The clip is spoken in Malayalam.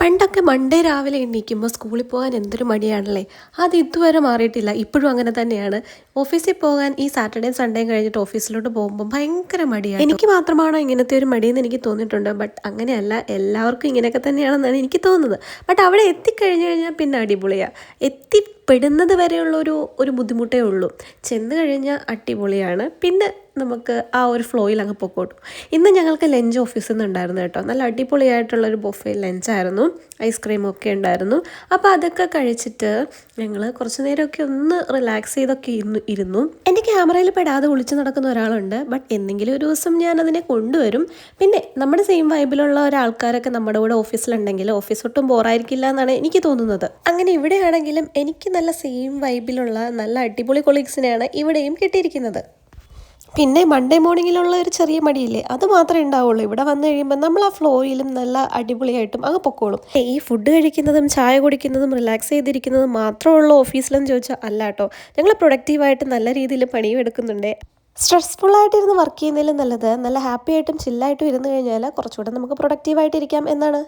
പണ്ടൊക്കെ മൺഡേ രാവിലെ എണീക്കുമ്പോൾ സ്കൂളിൽ പോകാൻ എന്തൊരു മടിയാണല്ലേ. അത് ഇതുവരെ മാറിയിട്ടില്ല. ഇപ്പോഴും അങ്ങനെ തന്നെയാണ്. ഓഫീസിൽ പോകാൻ ഈ സാറ്റർഡേയും സൺഡേയും കഴിഞ്ഞിട്ട് ഓഫീസിലോട്ട് പോകുമ്പോൾ ഭയങ്കര മടിയാണ്. എനിക്ക് മാത്രമാണോ ഇങ്ങനത്തെ ഒരു മടിയെന്ന് എനിക്ക് തോന്നിയിട്ടുണ്ട്. ബട്ട് അങ്ങനെയല്ല, എല്ലാവർക്കും ഇങ്ങനെയൊക്കെ തന്നെയാണെന്നാണ് എനിക്ക് തോന്നുന്നത്. ബട്ട് അവിടെ എത്തിക്കഴിഞ്ഞു കഴിഞ്ഞാൽ പിന്നെ അടിപൊളിയാണ്. എത്തിപ്പെടുന്നത് വരെയുള്ള ഒരു ബുദ്ധിമുട്ടേ ഉള്ളൂ. ചെന്ന് കഴിഞ്ഞാൽ അടിപൊളിയാണ്. പിന്നെ നമുക്ക് ആ ഒരു ഫ്ലോയിൽ അങ്ങ് പൊക്കോട്ടും. ഇന്ന് ഞങ്ങൾക്ക് ലഞ്ച് ഓഫീസിൽ നിന്ന് ഉണ്ടായിരുന്നു കേട്ടോ. നല്ല അടിപൊളിയായിട്ടുള്ളൊരു ബൊഫേ ലഞ്ചായിരുന്നു. ഐസ്ക്രീമും ഒക്കെ ഉണ്ടായിരുന്നു. അപ്പോൾ അതൊക്കെ കഴിച്ചിട്ട് ഞങ്ങൾ കുറച്ച് നേരമൊക്കെ ഒന്ന് റിലാക്സ് ചെയ്തൊക്കെ ഇരുന്നു. എൻ്റെ ക്യാമറയിൽ പെടാതെ ഒളിച്ച് നടക്കുന്ന ഒരാളുണ്ട്. ബട്ട് എന്തെങ്കിലും ഒരു ദിവസം ഞാനതിനെ കൊണ്ടുവരും. പിന്നെ നമ്മുടെ സെയിം വൈബിലുള്ള ഒരാൾക്കാരൊക്കെ നമ്മുടെ കൂടെ ഓഫീസിലുണ്ടെങ്കിൽ ഓഫീസ് ഒട്ടും ബോറായിരിക്കില്ല എന്നാണ് എനിക്ക് തോന്നുന്നത്. അങ്ങനെ ഇവിടെയാണെങ്കിലും എനിക്ക് നല്ല സെയിം വൈബിലുള്ള നല്ല അടിപൊളി കൊളീഗ്സിനെയാണ് ഇവിടെയും കിട്ടിയിരിക്കുന്നത്. പിന്നെ മൺഡേ മോർണിംഗിലുള്ള ഒരു ചെറിയ മടിയില്ലേ, അത് മാത്രമേ ഉണ്ടാവുള്ളൂ. ഇവിടെ വന്നു കഴിയുമ്പോൾ നമ്മൾ ആ ഫ്ലോയിലും നല്ല അടിപൊളിയായിട്ടും അങ്ങ് പൊക്കോളും. ഈ ഫുഡ് കഴിക്കുന്നതും ചായ കുടിക്കുന്നതും റിലാക്സ് ചെയ്തിരിക്കുന്നതും മാത്രമുള്ള ഓഫീസിലെന്ന് ചോദിച്ചാൽ അല്ല കേട്ടോ. ഞങ്ങൾ പ്രൊഡക്റ്റീവായിട്ട് നല്ല രീതിയിൽ പണിയും എടുക്കുന്നുണ്ട്. സ്ട്രെസ്ഫുള്ളായിട്ടിരുന്ന് വർക്ക് ചെയ്യുന്നതിലും നല്ലത് നല്ല ഹാപ്പി ആയിട്ടും ചില്ലായിട്ടും ഇരുന്ന് കഴിഞ്ഞാൽ കുറച്ചുകൂടെ നമുക്ക് പ്രൊഡക്റ്റീവായിട്ടിരിക്കാം എന്നാണ്.